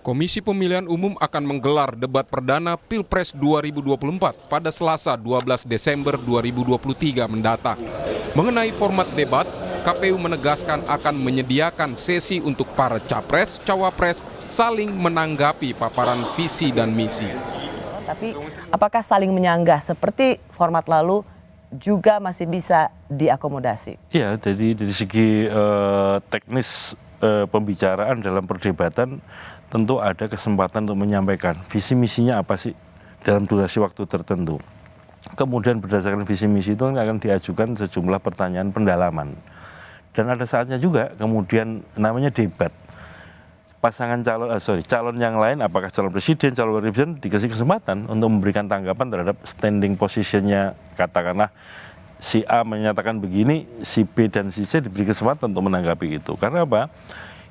Komisi Pemilihan Umum akan menggelar debat perdana Pilpres 2024 pada Selasa 12 Desember 2023 mendatang. Mengenai format debat, KPU menegaskan akan menyediakan sesi untuk para capres, cawapres saling menanggapi paparan visi dan misi. Tapi apakah saling menyanggah seperti format lalu juga masih bisa diakomodasi? Iya, jadi dari segi teknis pembicaraan dalam perdebatan tentu ada kesempatan untuk menyampaikan visi misinya apa sih dalam durasi waktu tertentu. Kemudian berdasarkan visi misi itu akan diajukan sejumlah pertanyaan pendalaman. Dan ada saatnya juga kemudian namanya debat. Pasangan calon yang lain, apakah calon presiden, calon wakil presiden, dikasih kesempatan untuk memberikan tanggapan terhadap standing positionnya, katakanlah si A menyatakan begini, si B dan si C diberi kesempatan untuk menanggapi itu. Karena apa?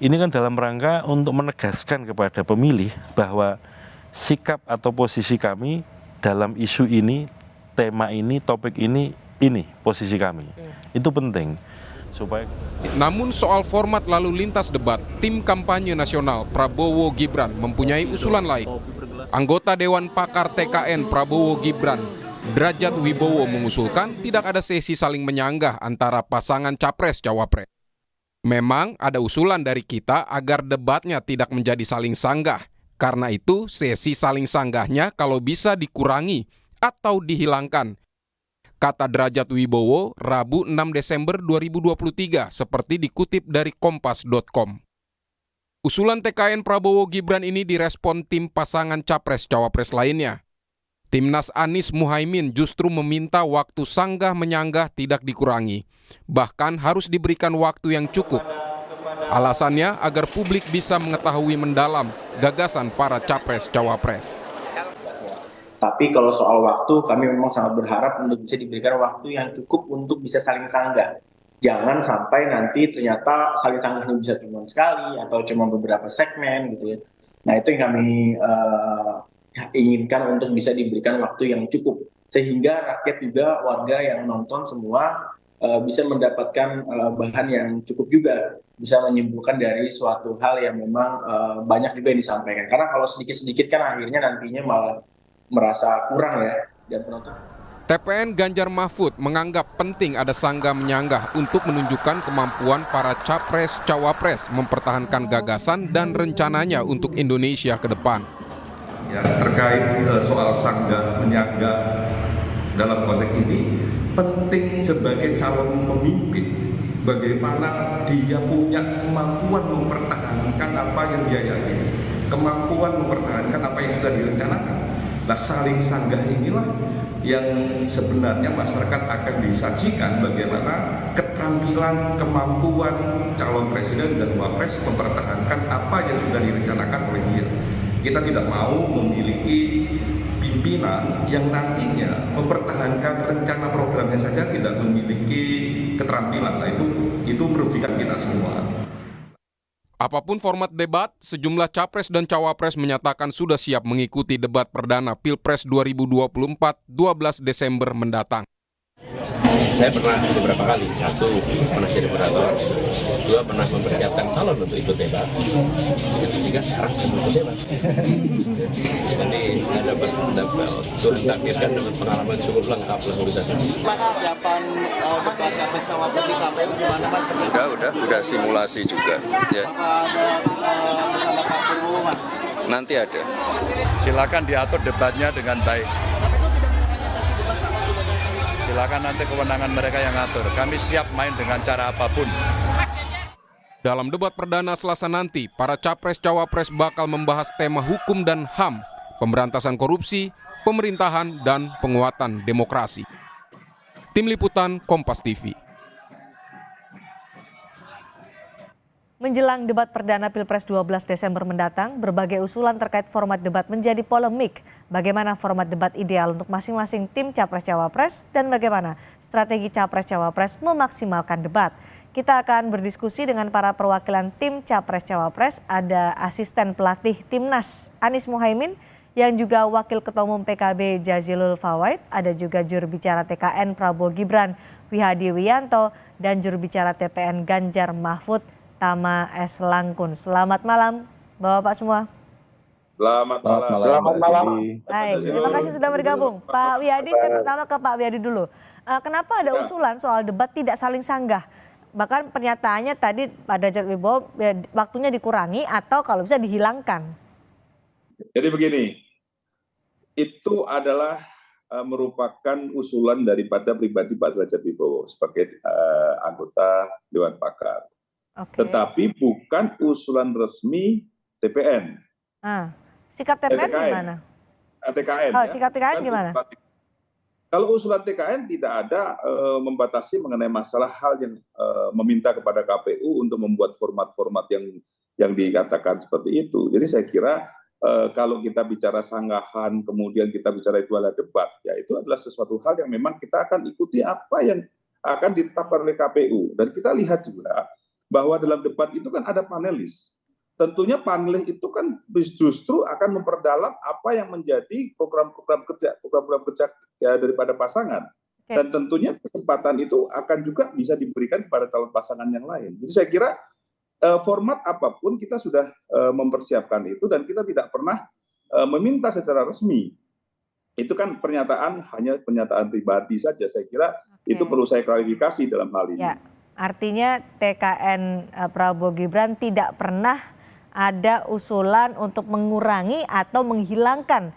Ini kan dalam rangka untuk menegaskan kepada pemilih bahwa sikap atau posisi kami dalam isu ini, tema ini, topik ini posisi kami. Itu penting. Namun soal format lalu lintas debat, tim kampanye nasional Prabowo Gibran mempunyai usulan lain. Anggota Dewan Pakar TKN Prabowo Gibran, Derajat Wibowo mengusulkan tidak ada sesi saling menyanggah antara pasangan capres-cawapres. Memang ada usulan dari kita agar debatnya tidak menjadi saling sanggah. Karena itu sesi saling sanggahnya kalau bisa dikurangi atau dihilangkan. Kata Derajat Wibowo, Rabu 6 Desember 2023, seperti dikutip dari kompas.com. Usulan TKN Prabowo Gibran ini direspon tim pasangan capres-cawapres lainnya. Timnas Anies Muhaimin justru meminta waktu sanggah menyanggah tidak dikurangi, bahkan harus diberikan waktu yang cukup. Alasannya agar publik bisa mengetahui mendalam gagasan para capres-cawapres. Tapi kalau soal waktu, kami memang sangat berharap untuk bisa diberikan waktu yang cukup untuk bisa saling sanggah. Jangan sampai nanti ternyata saling sanggahnya bisa cuma sekali atau cuma beberapa segmen gitu ya. Nah itu yang kami inginkan untuk bisa diberikan waktu yang cukup. Sehingga rakyat juga, warga yang nonton semua bisa mendapatkan bahan yang cukup juga. Bisa menyimpulkan dari suatu hal yang memang banyak juga yang disampaikan. Karena kalau sedikit-sedikit kan akhirnya nantinya malah merasa kurang ya. Dan penonton. TPN Ganjar Mahfud menganggap penting ada sanggah menyanggah untuk menunjukkan kemampuan para capres-cawapres mempertahankan gagasan dan rencananya untuk Indonesia ke depan. Ya, terkait soal sanggah menyanggah dalam konteks ini penting sebagai calon pemimpin bagaimana dia punya kemampuan mempertahankan apa yang dia yakini, kemampuan mempertahankan apa yang sudah direncanakan. Nah, saling sanggah inilah yang sebenarnya masyarakat akan disajikan bagaimana keterampilan, kemampuan calon presiden dan wapres mempertahankan apa yang sudah direncanakan oleh dia. Kita tidak mau memiliki pimpinan yang nantinya mempertahankan rencana programnya saja tidak memiliki keterampilan. Nah, itu merugikan kita semua. Apapun format debat, sejumlah capres dan cawapres menyatakan sudah siap mengikuti debat perdana Pilpres 2024 12 Desember mendatang. Saya pernah beberapa kali, satu pernah jadi moderator, dua pernah mempersiapkan calon untuk ikut debat, yang ketiga sekarang saya ikut debat. Jadi saya dapat turun takdirkan dapat pengalaman cukup lengkap lah urusan ini. Mana siapan debat capres cawapres di KPU gimana Mas? Udah simulasi juga. Ya. Apakah ada bersama KPU Mas? Nanti ada. Silakan diatur debatnya dengan baik. Silakan nanti kewenangan mereka yang ngatur. Kami siap main dengan cara apapun. Dalam debat perdana Selasa nanti, para capres-cawapres bakal membahas tema hukum dan HAM, pemberantasan korupsi, pemerintahan, dan penguatan demokrasi. Tim Liputan Kompas TV. Menjelang debat perdana Pilpres 12 Desember mendatang, berbagai usulan terkait format debat menjadi polemik. Bagaimana format debat ideal untuk masing-masing tim Capres-Cawapres dan bagaimana strategi Capres-Cawapres memaksimalkan debat. Kita akan berdiskusi dengan para perwakilan tim Capres-Cawapres. Ada asisten pelatih Timnas Anies Muhaimin yang juga Wakil Ketua Umum PKB Jazilul Fawait. Ada juga juru bicara TKN Prabowo Gibran Wihadi Wiyanto dan juru bicara TPN Ganjar Mahfud Tama S. Langkun. Selamat malam Bapak-Bapak semua. Selamat malam. Selamat malam. Baik, terima kasih sudah bergabung. Pak Wiyadi, saya pertama ke Pak Wiyadi dulu. Kenapa ada usulan soal debat tidak saling sanggah? Bahkan pernyataannya tadi Pak Derajat Wibowo waktunya dikurangi atau kalau bisa dihilangkan. Jadi begini, itu adalah merupakan usulan daripada pribadi Pak Derajat Wibowo sebagai anggota Dewan Pakar. Tetapi bukan usulan resmi TPN. Sikap TPN gimana? TKN. Oh, sikap TKN gimana? Kalau usulan TKN tidak ada membatasi mengenai masalah hal yang meminta kepada KPU untuk membuat format-format yang dikatakan seperti itu. Jadi saya kira kalau kita bicara sanggahan, kemudian kita bicara itu adalah debat, ya itu adalah sesuatu hal yang memang kita akan ikuti apa yang akan ditetapkan oleh KPU. Dan kita lihat juga bahwa dalam debat itu kan ada panelis. Tentunya panelis itu kan justru akan memperdalam apa yang menjadi program-program kerja ya, daripada pasangan. Dan tentunya kesempatan itu akan juga bisa diberikan kepada calon pasangan yang lain. Jadi saya kira format apapun kita sudah mempersiapkan itu dan kita tidak pernah meminta secara resmi. Itu kan hanya pernyataan pribadi saja. Saya kira itu perlu saya klarifikasi dalam hal ini. Ya, artinya TKN Prabowo Gibran tidak pernah ada usulan untuk mengurangi atau menghilangkan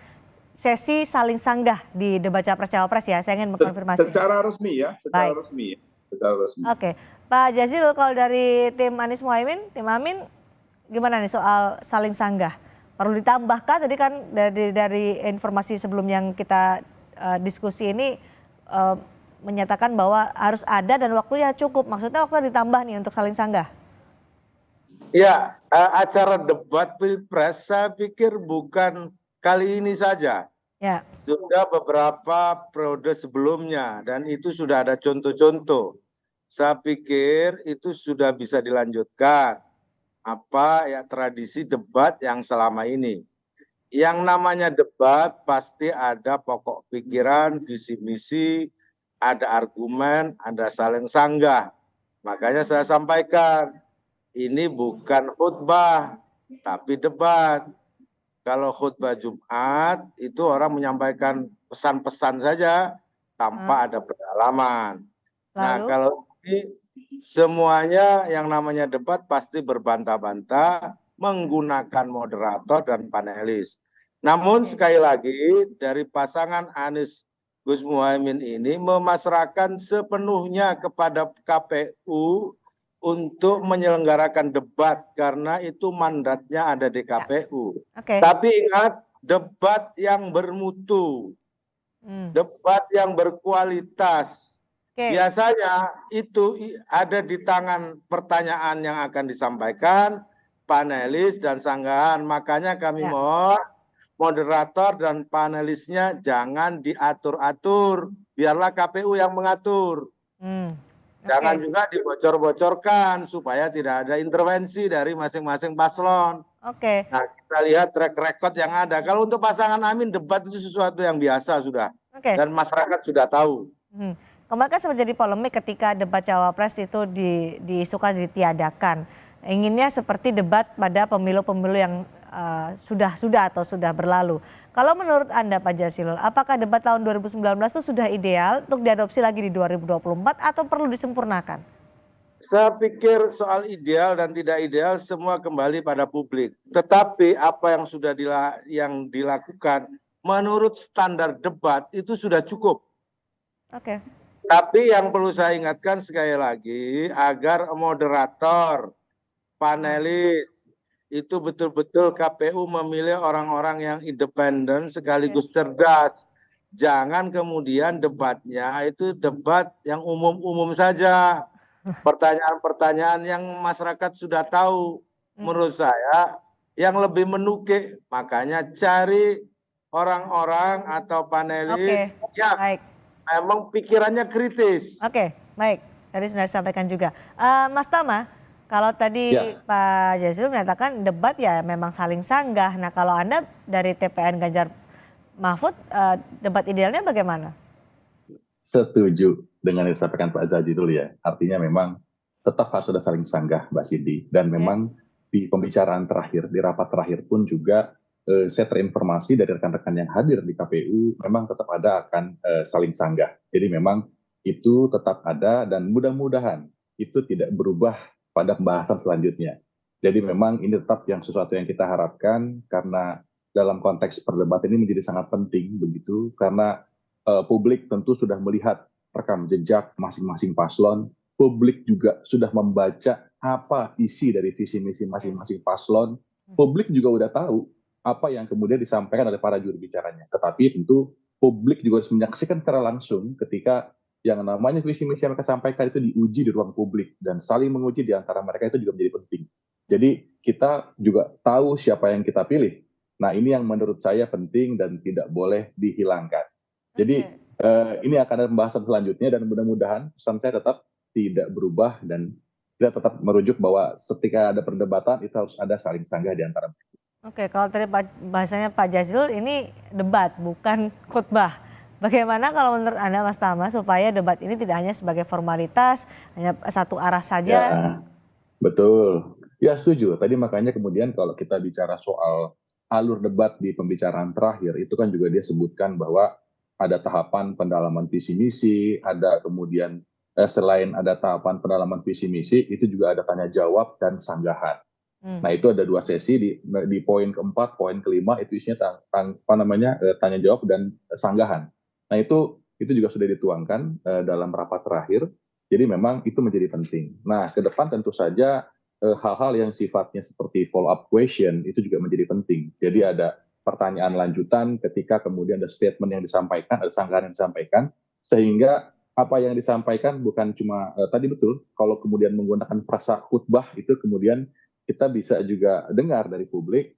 sesi saling sanggah di debat Capres-Cawapres ya. Saya ingin mengkonfirmasi. Secara resmi ya, secara resmi. Oke, Pak Jazilul, kalau dari tim Anies Muhaimin, tim Amin, gimana nih soal saling sanggah? Perlu ditambahkan tadi kan dari informasi sebelum yang kita diskusi ini menyatakan bahwa harus ada dan waktunya cukup. Maksudnya waktunya ditambah nih untuk saling sanggah. Ya, acara debat Pilpres saya pikir bukan kali ini saja. Ya. Sudah beberapa periode sebelumnya dan itu sudah ada contoh-contoh. Saya pikir itu sudah bisa dilanjutkan tradisi debat yang selama ini. Yang namanya debat pasti ada pokok pikiran, visi misi, ada argumen, ada saling sanggah. Makanya saya sampaikan, ini bukan khutbah, tapi debat. Kalau khutbah Jumat, itu orang menyampaikan pesan-pesan saja tanpa ada pendalaman. Nah, kalau ini semuanya yang namanya debat pasti berbantah-bantah menggunakan moderator dan panelis. Namun sekali lagi, dari pasangan Anies Gus Muhaimin ini memasrahkan sepenuhnya kepada KPU untuk menyelenggarakan debat karena itu mandatnya ada di KPU. Tapi ingat, debat yang bermutu, debat yang berkualitas. Biasanya itu ada di tangan pertanyaan yang akan disampaikan panelis dan sanggahan. Makanya kami mohon moderator dan panelisnya jangan diatur-atur, biarlah KPU yang mengatur. Jangan juga dibocor-bocorkan supaya tidak ada intervensi dari masing-masing paslon. Nah, kita lihat track record yang ada. Kalau untuk pasangan Amin, debat itu sesuatu yang biasa sudah. Dan masyarakat sudah tahu. Kemarin kan sempat jadi polemik ketika debat Cawapres itu diisukan ditiadakan. Inginnya seperti debat pada pemilu-pemilu yang sudah atau sudah berlalu. Kalau menurut Anda Pak Jazilul, apakah debat tahun 2019 itu sudah ideal untuk diadopsi lagi di 2024 atau perlu disempurnakan? Saya pikir soal ideal dan tidak ideal semua kembali pada publik. Tetapi apa yang sudah dilakukan menurut standar debat itu sudah cukup. Tapi yang perlu saya ingatkan sekali lagi agar moderator, panelis, itu betul-betul KPU memilih orang-orang yang independen sekaligus cerdas. Jangan kemudian debatnya itu debat yang umum-umum saja. Pertanyaan-pertanyaan yang masyarakat sudah tahu. Menurut saya yang lebih menukik. Makanya cari orang-orang atau panelis yang memang pikirannya kritis. Baik. Tadi sudah disampaikan juga. Mas Tama, kalau tadi Pak Jazilul menyatakan debat ya memang saling sanggah. Nah, kalau Anda dari TPN Ganjar Mahfud, debat idealnya bagaimana? Setuju dengan yang disampaikan Pak Jazilul ya. Artinya memang tetap harus ada saling sanggah, Mbak Cindy. Dan memang di pembicaraan terakhir, di rapat terakhir pun juga saya terinformasi dari rekan-rekan yang hadir di KPU memang tetap ada akan saling sanggah. Jadi memang itu tetap ada dan mudah-mudahan itu tidak berubah pada pembahasan selanjutnya. Jadi memang ini tetap yang sesuatu yang kita harapkan karena dalam konteks perdebatan ini menjadi sangat penting begitu karena publik tentu sudah melihat rekam jejak masing-masing paslon, publik juga sudah membaca apa isi dari visi misi masing-masing paslon, publik juga udah tahu apa yang kemudian disampaikan oleh para juru bicaranya. Tetapi tentu publik juga harus menyaksikan secara langsung ketika yang namanya visi misi yang mereka sampaikan itu diuji di ruang publik dan saling menguji di antara mereka itu juga menjadi penting. Jadi kita juga tahu siapa yang kita pilih. Nah ini yang menurut saya penting dan tidak boleh dihilangkan. Jadi ini akan ada pembahasan selanjutnya dan mudah-mudahan pesan saya tetap tidak berubah dan kita tetap merujuk bahwa ketika ada perdebatan itu harus ada saling sanggah di antara mereka. Oke, kalau tadi bahasanya Pak Jazilul ini debat bukan khutbah. Bagaimana kalau menurut Anda Mas Tama supaya debat ini tidak hanya sebagai formalitas, hanya satu arah saja? Ya, betul. Ya setuju. Tadi makanya kemudian kalau kita bicara soal alur debat di pembicaraan terakhir itu kan juga dia sebutkan bahwa ada tahapan pendalaman visi misi, ada kemudian selain ada tahapan pendalaman visi misi itu juga ada tanya jawab dan sanggahan. Nah itu ada 2 sesi di poin keempat, poin kelima itu isinya tanya jawab dan sanggahan. Nah itu juga sudah dituangkan dalam rapat terakhir. Jadi memang itu menjadi penting. Nah ke depan tentu saja hal-hal yang sifatnya seperti follow up question itu juga menjadi penting. Jadi ada pertanyaan lanjutan ketika kemudian ada statement yang disampaikan, ada sanggahan yang disampaikan, sehingga apa yang disampaikan bukan cuma tadi betul kalau kemudian menggunakan frasa khutbah itu kemudian kita bisa juga dengar dari publik,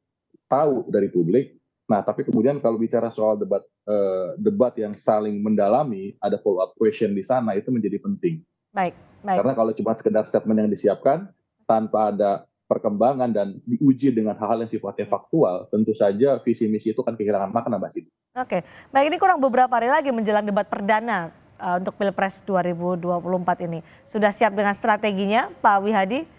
tahu dari publik. Nah, tapi kemudian kalau bicara soal debat yang saling mendalami, ada follow up question di sana itu menjadi penting. Baik. Karena kalau cuma sekedar statement yang disiapkan tanpa ada perkembangan dan diuji dengan hal-hal yang sifatnya faktual, tentu saja visi misi itu akan kehilangan makna, Mbak Siti. Oke, baik, ini kurang beberapa hari lagi menjelang debat perdana untuk Pilpres 2024 ini. Sudah siap dengan strateginya, Pak Wihadi?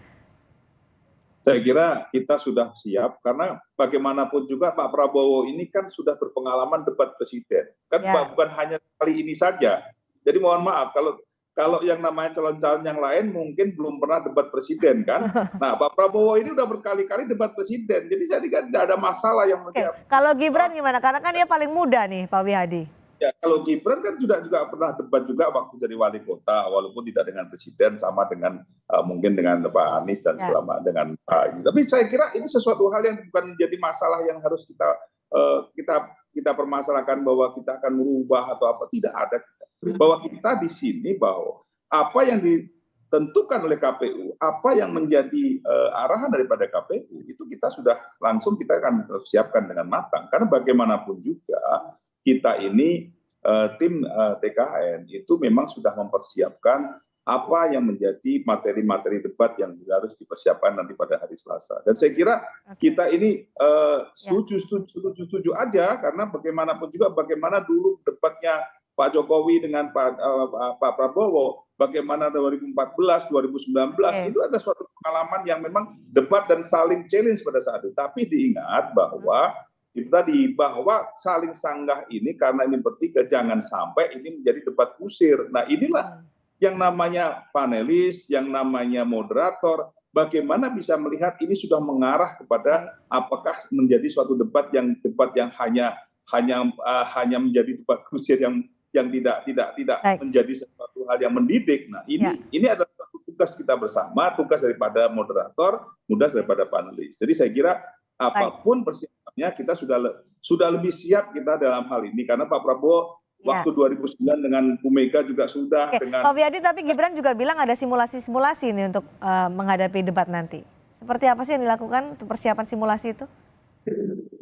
Saya kira kita sudah siap karena bagaimanapun juga Pak Prabowo ini kan sudah berpengalaman debat presiden. Kan bukan hanya kali ini saja. Jadi mohon maaf kalau yang namanya calon-calon yang lain mungkin belum pernah debat presiden kan. Nah Pak Prabowo ini udah berkali-kali debat presiden. Jadi saya kira tidak ada masalah yang Kalau Gibran gimana? Karena kan dia paling muda nih Pak Wihadi. Ya kalau Gibran kan juga pernah debat juga waktu jadi wali kota, walaupun tidak dengan presiden, sama dengan mungkin dengan Pak Anies dan selama dengan Pak. Tapi saya kira ini sesuatu hal yang bukan menjadi masalah yang harus kita permasalahkan bahwa kita akan merubah atau apa, tidak ada. Bahwa kita di sini bahwa apa yang ditentukan oleh KPU, apa yang menjadi arahan daripada KPU itu kita sudah langsung kita akan siapkan dengan matang. Karena bagaimanapun juga kita ini tim TKN itu memang sudah mempersiapkan apa yang menjadi materi-materi debat yang harus dipersiapkan nanti pada hari Selasa. Dan saya kira kita ini setuju aja karena bagaimanapun juga bagaimana dulu debatnya Pak Jokowi dengan Pak Prabowo, bagaimana 2014, 2019 itu ada suatu pengalaman yang memang debat dan saling challenge pada saat itu. Tapi diingat bahwa itu tadi bahwa saling sanggah ini karena ini bertiga jangan sampai ini menjadi debat kusir. Nah inilah yang namanya panelis, yang namanya moderator, bagaimana bisa melihat ini sudah mengarah kepada apakah menjadi suatu debat yang hanya menjadi debat kusir yang tidak menjadi sesuatu hal yang mendidik. Nah ini adalah suatu tugas kita bersama, tugas daripada moderator, tugas daripada panelis. Jadi saya kira apapun persiapannya kita sudah lebih siap kita dalam hal ini karena Pak Prabowo waktu 2009 dengan Bu Mega juga sudah dengan Pak Wihadi, tapi Gibran juga bilang ada simulasi-simulasi nih untuk menghadapi debat nanti. Seperti apa sih yang dilakukan untuk persiapan simulasi itu?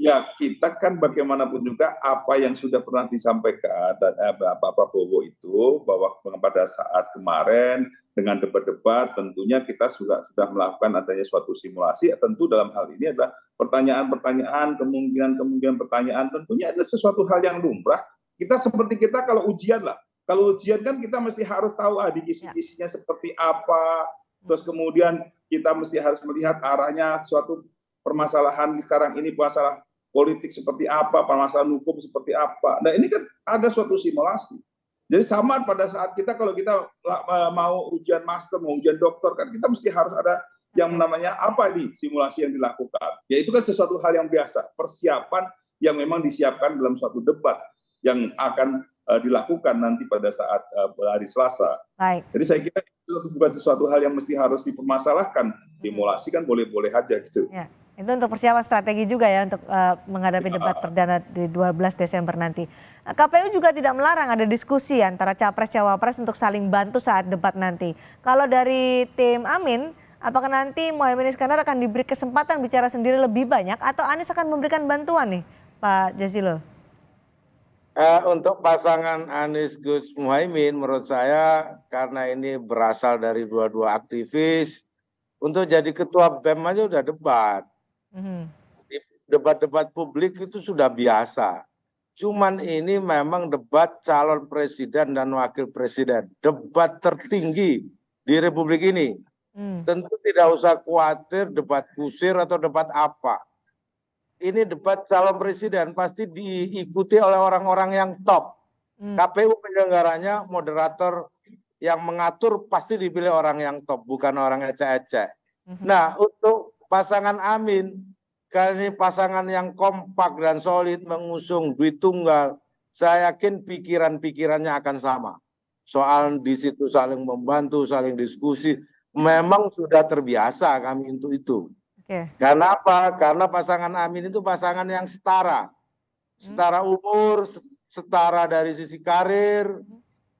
Ya kita kan bagaimanapun juga apa yang sudah pernah disampaikan Pak Prabowo itu bahwa pada saat kemarin dengan debat-debat tentunya kita sudah melakukan adanya suatu simulasi. Tentu dalam hal ini adalah pertanyaan-pertanyaan, kemungkinan pertanyaan, tentunya ada sesuatu hal yang lumrah. Kita seperti kita kalau ujian lah. Kalau ujian kan kita mesti harus tahu kisi-kisinya seperti apa. Terus kemudian kita mesti harus melihat arahnya suatu permasalahan sekarang ini masalah politik seperti apa, permasalahan hukum seperti apa. Nah ini kan ada suatu simulasi. Jadi sama pada saat kalau kita mau ujian master, mau ujian doktor, kan kita mesti harus ada yang namanya apa nih simulasi yang dilakukan. Ya itu kan sesuatu hal yang biasa, persiapan yang memang disiapkan dalam suatu debat yang akan dilakukan nanti pada saat hari Selasa. Baik. Jadi saya kira itu bukan sesuatu hal yang mesti harus dipermasalahkan. Simulasi kan boleh-boleh aja gitu. Ya. Itu untuk persiapan strategi juga ya untuk menghadapi debat perdana di 12 Desember nanti. KPU juga tidak melarang ada diskusi antara Capres-Cawapres untuk saling bantu saat debat nanti. Kalau dari tim Amin, apakah nanti Muhaimin Iskandar akan diberi kesempatan bicara sendiri lebih banyak atau Anies akan memberikan bantuan nih Pak Jazilul? Untuk pasangan Anies Gus Muhaimin menurut saya karena ini berasal dari dua-dua aktivis, untuk jadi ketua BEM aja udah debat. Debat-debat publik itu sudah biasa. Cuman ini memang debat calon presiden dan wakil presiden. Debat tertinggi di Republik ini. Tentu tidak usah khawatir debat kusir atau debat apa. Ini debat calon presiden pasti diikuti oleh orang-orang yang top. KPU penyelenggaranya, moderator yang mengatur pasti dipilih orang yang top, bukan orang ecek-ecek. Nah, untuk pasangan Amin, kali ini pasangan yang kompak dan solid mengusung duit tunggal, saya yakin pikiran-pikirannya akan sama. Soal di situ saling membantu, saling diskusi, memang sudah terbiasa kami untuk itu. Karena apa? Karena pasangan Amin itu pasangan yang setara. Setara umur, setara dari sisi karir,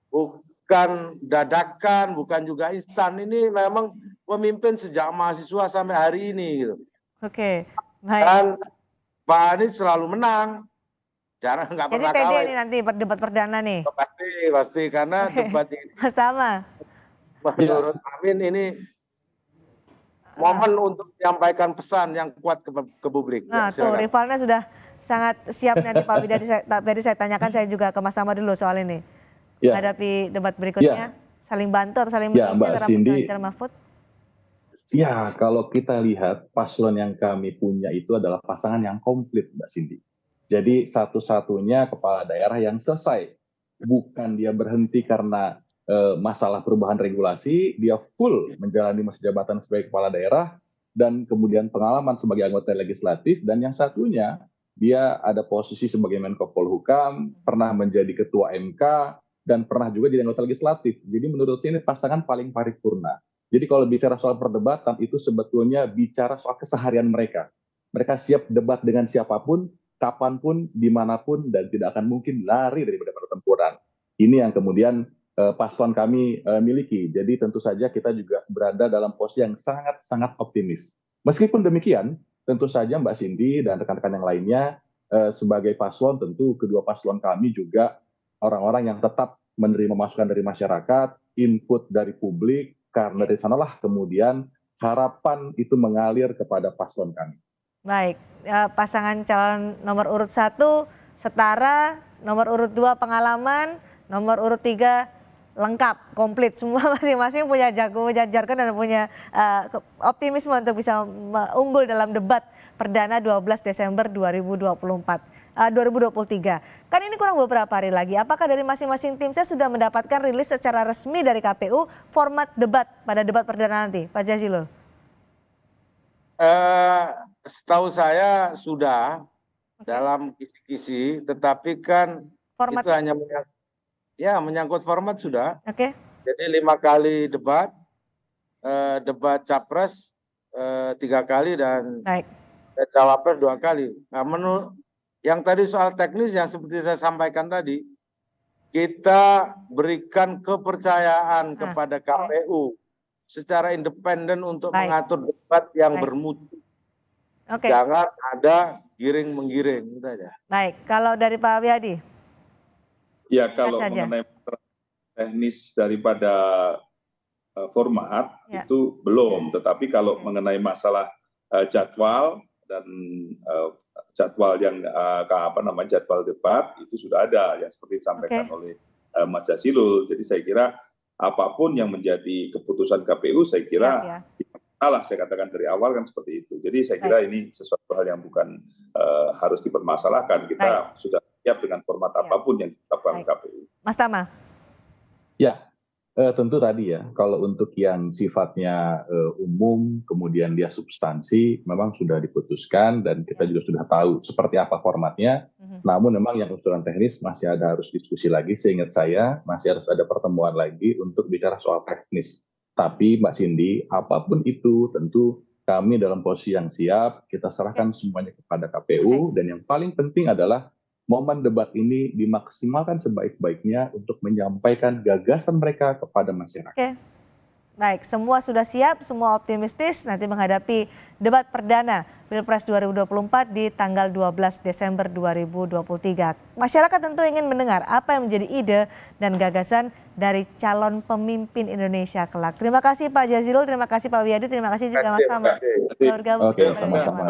bukan dadakan, bukan juga instan. Ini memang pemimpin sejak mahasiswa sampai hari ini gitu. Baik. Dan Pak Anies selalu menang. Jarang nggak pernah kalah. Jadi pede ini nanti debat perdana nih. Pasti karena debat ini. Mas Tama. Menurut Amin ini momen untuk menyampaikan pesan yang kuat ke publik. Nah, tuh rivalnya sudah sangat siap nanti Pak Widadi saya tanyakan, saya juga ke Mas Tama dulu soal ini. Menghadapi debat berikutnya, saling bantu atau saling mengisi antara Ganjar Mahfud? Ya, kalau kita lihat paslon yang kami punya itu adalah pasangan yang komplit, Mbak Cindy. Jadi satu-satunya kepala daerah yang selesai. Bukan dia berhenti karena masalah perubahan regulasi, dia full menjalani masa jabatan sebagai kepala daerah, dan kemudian pengalaman sebagai anggota legislatif, dan yang satunya, dia ada posisi sebagai Menko Polhukam, pernah menjadi ketua MK, dan pernah juga jadi anggota legislatif. Jadi menurut saya ini pasangan paling paripurna. Jadi kalau bicara soal perdebatan itu sebetulnya bicara soal keseharian mereka. Mereka siap debat dengan siapapun, kapanpun, dimanapun, dan tidak akan mungkin lari daripada pertempuran. Ini yang kemudian paslon kami miliki. Jadi tentu saja kita juga berada dalam posisi yang sangat-sangat optimis. Meskipun demikian, tentu saja Mbak Cindy dan rekan-rekan yang lainnya sebagai paslon, tentu kedua paslon kami juga orang-orang yang tetap menerima masukan dari masyarakat, input dari publik, karena dari sanalah kemudian harapan itu mengalir kepada paslon kami. Baik, pasangan calon nomor urut 1 setara, nomor urut 2 pengalaman, nomor urut 3 lengkap, komplit. Semua masing-masing punya jargon dan punya optimisme untuk bisa unggul dalam debat perdana 12 Desember 2023. Kan ini kurang beberapa hari lagi. Apakah dari masing-masing tim saya sudah mendapatkan rilis secara resmi dari KPU format debat pada debat perdana nanti, Pak Jazilul? Setahu saya sudah dalam kisi-kisi, tetapi kan format itu hanya menyangkut format sudah. Jadi 5 kali debat, debat capres 3 kali dan cawapres 2 kali. Nah, menurut yang tadi soal teknis yang seperti saya sampaikan tadi, kita berikan kepercayaan kepada KPU secara independen untuk mengatur debat yang bermutu. Jangan ada giring-menggiring, gitu aja. Baik, kalau dari Pak Wiyadi? Ya, kalau mengenai teknis daripada format itu belum, tetapi kalau mengenai masalah jadwal dan jadwal yang jadwal debat itu sudah ada yang seperti disampaikan oleh Mas Jazilul. Jadi saya kira apapun yang menjadi keputusan KPU saya kira Salah, saya katakan dari awal kan seperti itu. Jadi saya kira ini sesuatu hal yang bukan harus dipermasalahkan. Kita sudah siap dengan format apapun yang ditetapkan KPU. Mas Tama. Ya, tentu tadi ya, kalau untuk yang sifatnya umum, kemudian dia substansi, memang sudah diputuskan dan kita juga sudah tahu seperti apa formatnya. Namun memang yang usulan teknis masih harus diskusi lagi. Seingat saya masih harus ada pertemuan lagi untuk bicara soal teknis. Tapi Mbak Cindy, apapun itu tentu kami dalam posisi yang siap, kita serahkan semuanya kepada KPU, dan yang paling penting adalah momen debat ini dimaksimalkan sebaik-baiknya untuk menyampaikan gagasan mereka kepada masyarakat. Oke. Baik, semua sudah siap, semua optimistis nanti menghadapi debat perdana Pilpres 2024 di tanggal 12 Desember 2023. Masyarakat tentu ingin mendengar apa yang menjadi ide dan gagasan dari calon pemimpin Indonesia kelak. Terima kasih Pak Jazilul, terima kasih Pak Wiyadi, terima kasih juga Mas Tama. Oke, sama-sama.